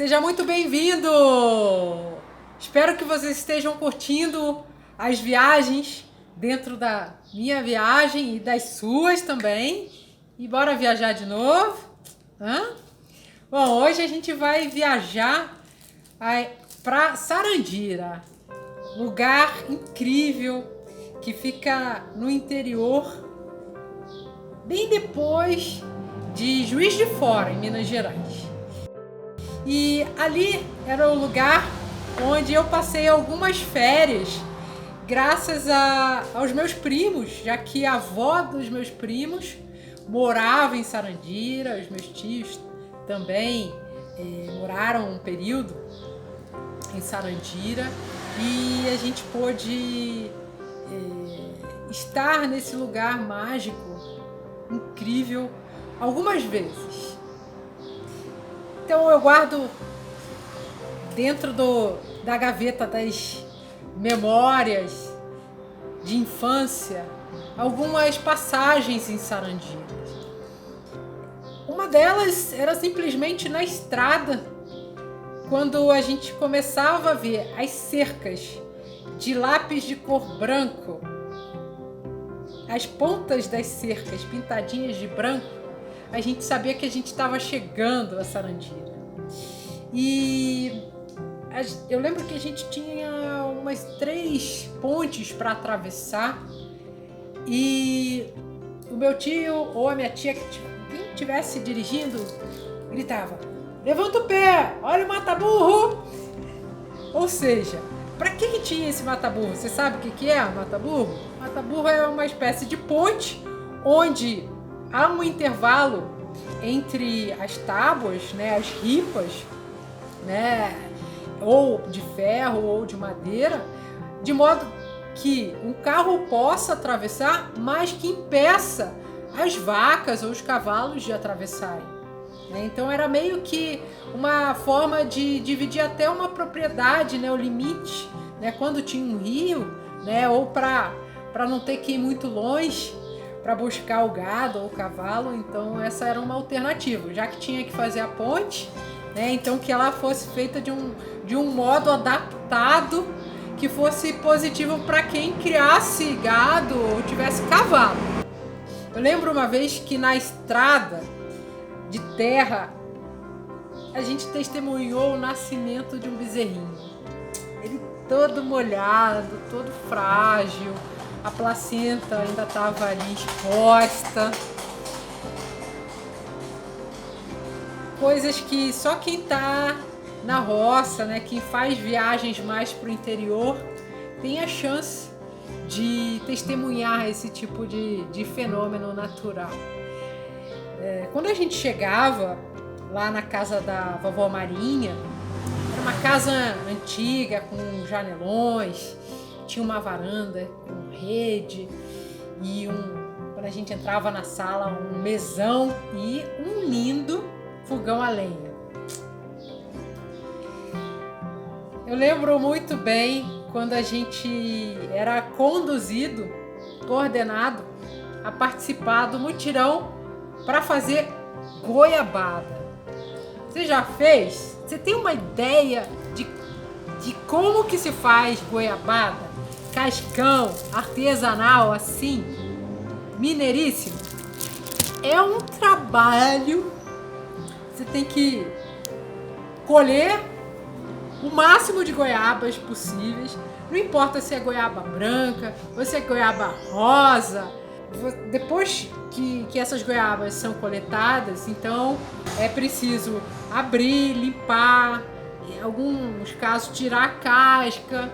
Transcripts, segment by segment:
Seja muito bem-vindo! Espero que vocês estejam curtindo as viagens dentro da minha viagem e das suas também. E bora viajar de novo? Hã? Bom, hoje a gente vai viajar para Sarandira, lugar incrível que fica no interior, bem depois de Juiz de Fora, em Minas Gerais. E ali era o lugar onde eu passei algumas férias, graças aos meus primos, já que a avó dos meus primos morava em Sarandira, os meus tios também moraram um período em Sarandira, e a gente pôde estar nesse lugar mágico, incrível, algumas vezes. Então eu guardo dentro da gaveta das memórias de infância algumas passagens em Sarandira. Uma delas era simplesmente na estrada, quando a gente começava a ver as cercas de lápis de cor branco, as pontas das cercas pintadinhas de branco, a gente sabia que a gente estava chegando a Sarandira. E eu lembro que a gente tinha umas 3 pontes para atravessar, e o meu tio ou a minha tia, quem estivesse dirigindo, gritava: levanta o pé, olha o mata-burro! Ou seja, para que tinha esse mata-burro? Você sabe o que é mata-burro? Mata-burro é uma espécie de ponte onde há um intervalo entre as tábuas, né, as ripas, né, ou de ferro ou de madeira, de modo que um carro possa atravessar, mas que impeça as vacas ou os cavalos de atravessarem. Então era meio que uma forma de dividir até uma propriedade, né, o limite, né, quando tinha um rio, né, ou para não ter que ir muito longe para buscar o gado ou o cavalo. Então essa era uma alternativa, já que tinha que fazer a ponte, né, então que ela fosse feita de um modo adaptado, que fosse positivo para quem criasse gado ou tivesse cavalo. Eu lembro uma vez que na estrada de terra a gente testemunhou o nascimento de um bezerrinho. Ele todo molhado, todo frágil, a placenta ainda estava ali exposta. Coisas que só quem está na roça, né, quem faz viagens mais para o interior, tem a chance de testemunhar esse tipo de fenômeno natural. Quando a gente chegava lá na casa da vovó Marinha, era uma casa antiga com janelões, tinha uma varanda com rede e quando a gente entrava na sala, um mesão e um lindo fogão a lenha. Eu lembro muito bem quando a gente era conduzido, coordenado a participar do mutirão para fazer goiabada. Você já fez? Você tem uma ideia de como que se faz goiabada? Cascão, artesanal, assim, mineiríssimo? É um trabalho. Você tem que colher o máximo de goiabas possíveis. Não importa se é goiaba branca ou se é goiaba rosa. Depois que essas goiabas são coletadas, então é preciso abrir, limpar, em alguns casos tirar a casca,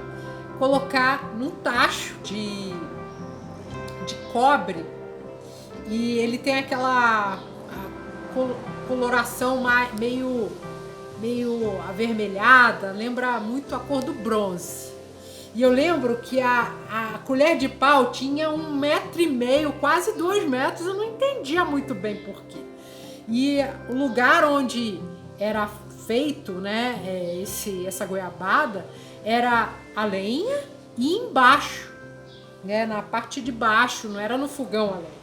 colocar num tacho de cobre, e ele tem aquela coloração meio avermelhada, lembra muito a cor do bronze. E eu lembro que a colher de pau tinha 1,5 metro, quase 2 metros, eu não entendia muito bem por quê. E o lugar onde era feito, né, essa goiabada, era a lenha e embaixo, né, na parte de baixo, não era no fogão a lenha.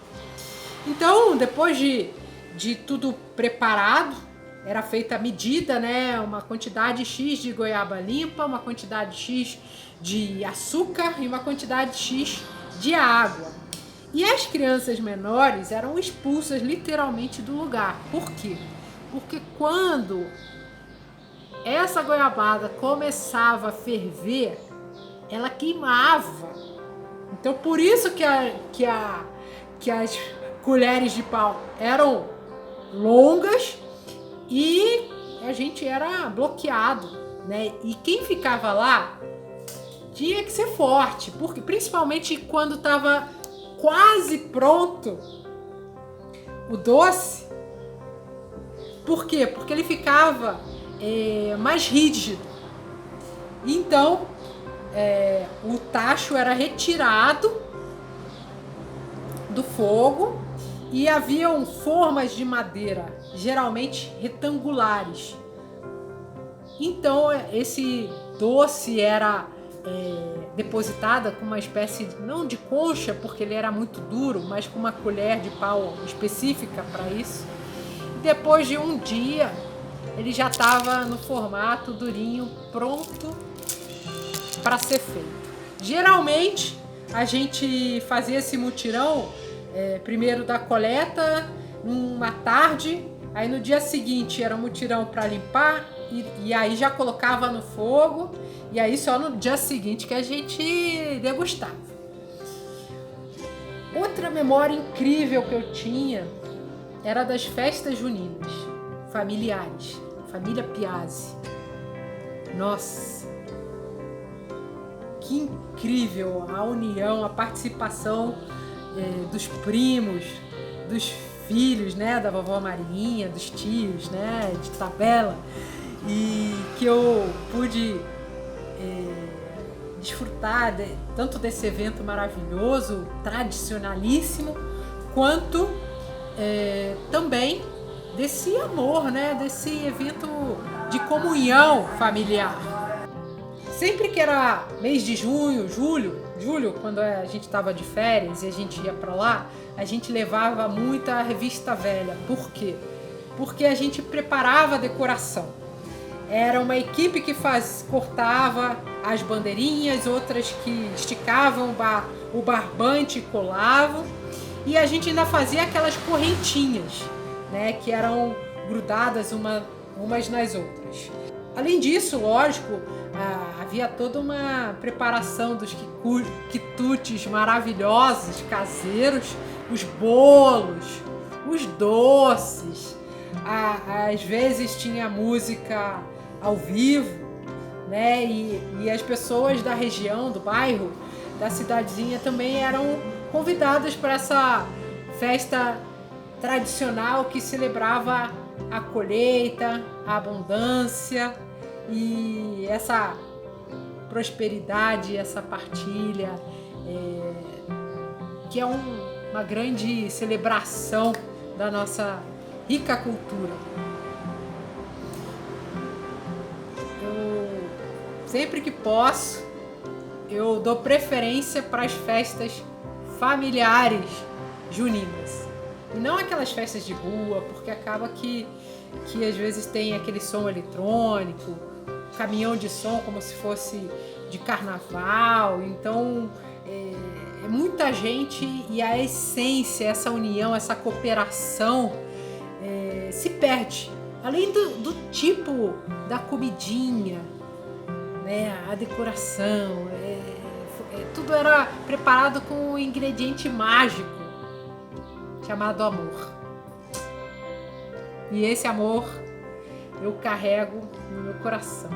Então, depois de tudo preparado, era feita a medida, né? Uma quantidade X de goiaba limpa, uma quantidade X de açúcar e uma quantidade X de água. E as crianças menores eram expulsas literalmente do lugar. Por quê? Porque quando essa goiabada começava a ferver, ela queimava. Então por isso que as colheres de pau eram longas e a gente era bloqueado, né? E quem ficava lá tinha que ser forte, porque principalmente quando estava quase pronto o doce. Por quê? Porque ele ficava mais rígido. Então o tacho era retirado do fogo e haviam formas de madeira, geralmente retangulares. Então esse doce era depositada com uma espécie, não de concha, porque ele era muito duro, mas com uma colher de pau específica para isso. E depois de um dia, ele já estava no formato durinho, pronto para ser feito. Geralmente, a gente fazia esse mutirão primeiro da coleta, numa tarde, aí no dia seguinte era um mutirão para limpar, e aí já colocava no fogo, e aí só no dia seguinte que a gente degustava. Outra memória incrível que eu tinha era das festas juninas, familiares, família Piazzi. Nossa, que incrível a união, a participação dos primos, dos filhos, né, da vovó Marinha, dos tios, né, de tabela, e que eu pude desfrutar tanto desse evento maravilhoso, tradicionalíssimo, quanto também desse amor, né, desse evento de comunhão familiar. Sempre que era mês de junho, julho, quando a gente estava de férias e a gente ia para lá, a gente levava muita revista velha. Por quê? Porque a gente preparava a decoração. Era uma equipe que cortava as bandeirinhas, outras que esticavam o barbante e colavam. E a gente ainda fazia aquelas correntinhas, né, que eram grudadas umas nas outras. Além disso, lógico, havia toda uma preparação dos quitutes maravilhosos, caseiros, os bolos, os doces. Às vezes tinha música ao vivo, né? E as pessoas da região, do bairro, da cidadezinha também eram convidadas para essa festa tradicional que celebrava a colheita, a abundância e essa prosperidade, essa partilha, que é uma grande celebração da nossa rica cultura. Sempre que posso, eu dou preferência para as festas familiares juninas. E não aquelas festas de rua, porque acaba que às vezes tem aquele som eletrônico, caminhão de som como se fosse de carnaval. Então é muita gente e a essência, essa união, essa cooperação se perde. Além do tipo da comidinha, né, a decoração, tudo era preparado com um ingrediente mágico chamado amor. E esse amor eu carrego no meu coração.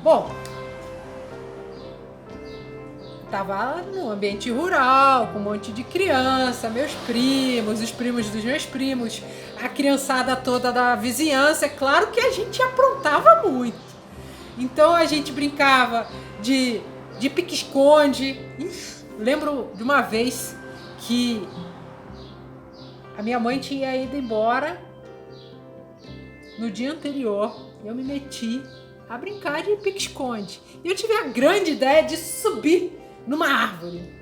Bom, estava no ambiente rural, com um monte de criança, meus primos, os primos dos meus primos, a criançada toda da vizinhança. É claro que a gente aprontava muito. Então a gente brincava de pique-esconde. Lembro de uma vez que a minha mãe tinha ido embora no dia anterior. Eu me meti a brincar de pique-esconde. E eu tive a grande ideia de subir numa árvore.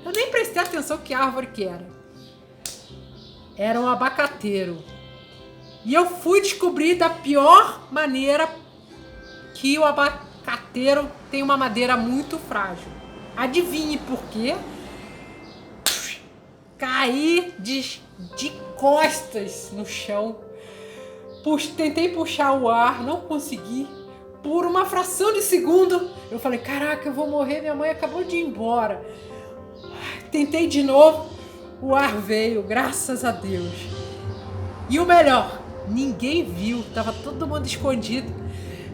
Eu nem prestei atenção que árvore que era. Era um abacateiro. E eu fui descobrir da pior maneira que o abacateiro tem uma madeira muito frágil. Adivinhe por quê? Caí de costas no chão. Tentei puxar o ar, não consegui. Por uma fração de segundo, eu falei, caraca, eu vou morrer, minha mãe acabou de ir embora. Tentei de novo, o ar veio, graças a Deus. E o melhor, ninguém viu, tava todo mundo escondido.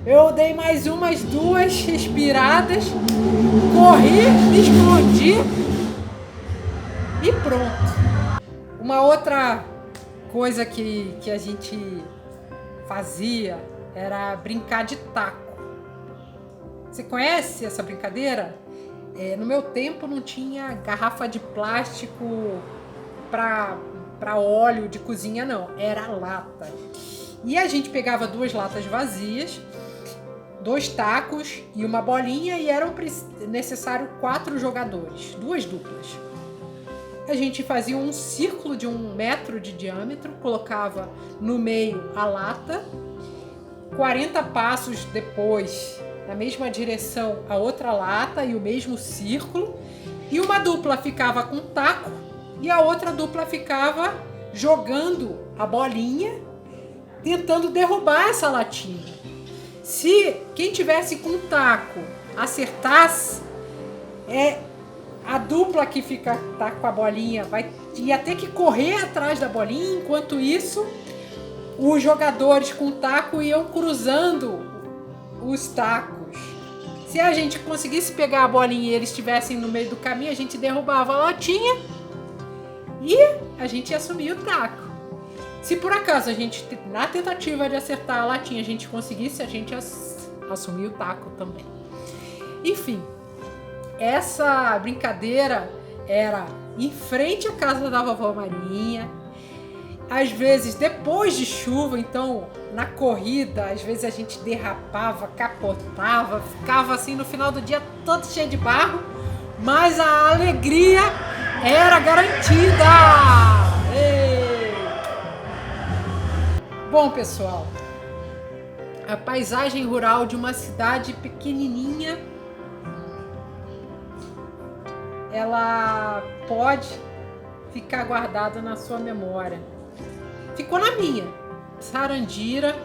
Eu dei mais umas 2 respiradas, corri, me escondi e pronto. Uma outra coisa que a gente fazia era brincar de taco. Você conhece essa brincadeira? No meu tempo não tinha garrafa de plástico para óleo de cozinha, não. Era lata. E a gente pegava 2 latas vazias, 2 tacos e uma bolinha, e eram necessário 4 jogadores, 2 duplas. A gente fazia um círculo de 1 metro de diâmetro, colocava no meio a lata, 40 passos depois, na mesma direção, a outra lata e o mesmo círculo, e uma dupla ficava com taco e a outra dupla ficava jogando a bolinha, tentando derrubar essa latinha. Se quem tivesse com taco acertasse, a dupla que tá com a bolinha ia ter que correr atrás da bolinha, enquanto isso os jogadores com taco iam cruzando os tacos. Se a gente conseguisse pegar a bolinha e eles estivessem no meio do caminho, a gente derrubava a latinha e a gente ia assumir o taco. Se por acaso a gente, na tentativa de acertar a latinha, a gente conseguisse, a gente assumia o taco também. Enfim, essa brincadeira era em frente à casa da vovó Marinha. Às vezes depois de chuva, então na corrida, às vezes a gente derrapava, capotava, ficava assim no final do dia todo cheio de barro, mas a alegria era garantida. Ei! Bom, pessoal, a paisagem rural de uma cidade pequenininha, ela pode ficar guardada na sua memória. Ficou na minha. Sarandira,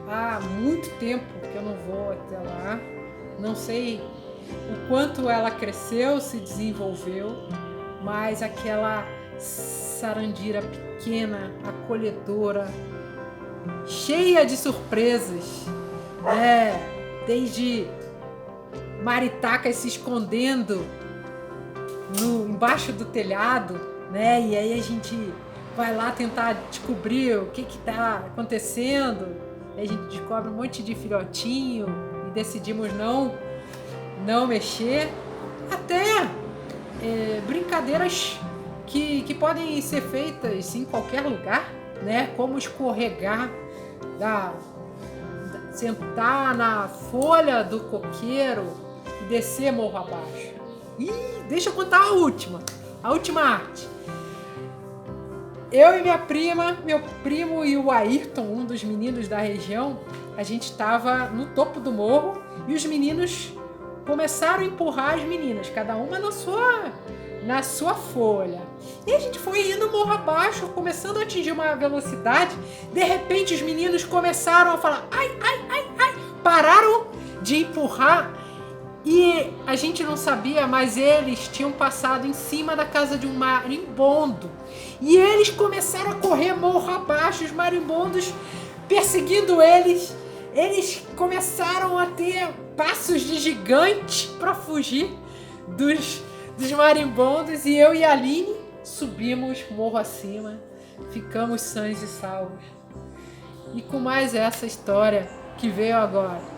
há muito tempo que eu não vou até lá. Não sei o quanto ela cresceu, se desenvolveu, mas aquela Sarandira pequena, acolhedora, cheia de surpresas, desde maritacas se escondendo embaixo do telhado, né? E aí a gente vai lá tentar descobrir o que está acontecendo. Aí a gente descobre um monte de filhotinho e decidimos não mexer. Até brincadeiras que podem ser feitas em qualquer lugar, né? Como escorregar, sentar na folha do coqueiro e descer morro abaixo. Deixa eu contar a última arte. Eu e minha prima, meu primo e o Ayrton, um dos meninos da região, a gente estava no topo do morro e os meninos começaram a empurrar as meninas, cada uma na sua folha. E a gente foi indo morro abaixo, começando a atingir uma velocidade. De repente os meninos começaram a falar ai, ai, ai, ai, pararam de empurrar. E a gente não sabia, mas eles tinham passado em cima da casa de um marimbondo. E eles começaram a correr morro abaixo, os marimbondos perseguindo eles. Eles começaram a ter passos de gigante para fugir dos marimbondos. E eu e a Aline subimos morro acima, ficamos sãos e salvos. E com mais essa história que veio agora.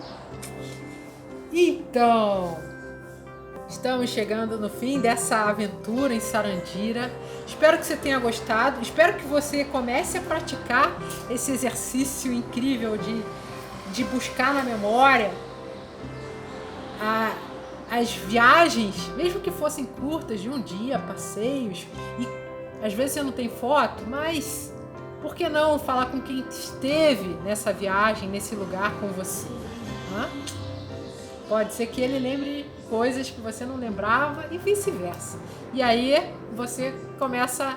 Então, estamos chegando no fim dessa aventura em Sarandira. Espero que você tenha gostado. Espero que você comece a praticar esse exercício incrível de buscar na memória as viagens, mesmo que fossem curtas, de um dia, passeios. E às vezes você não tem foto, mas Por que não falar com quem esteve nessa viagem, nesse lugar com você? Hã? Pode ser que ele lembre coisas que você não lembrava e vice-versa. E aí você começa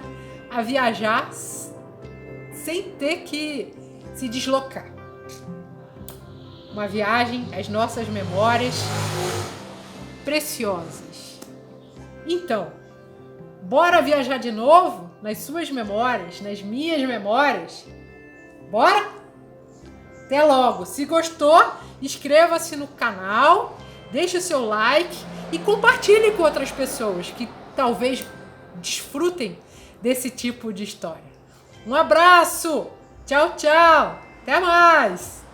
a viajar sem ter que se deslocar. Uma viagem às nossas memórias preciosas. Então, bora viajar de novo nas suas memórias, nas minhas memórias? Bora? Até logo! Se gostou, inscreva-se no canal, deixe o seu like e compartilhe com outras pessoas que talvez desfrutem desse tipo de história. Um abraço! Tchau, tchau! Até mais!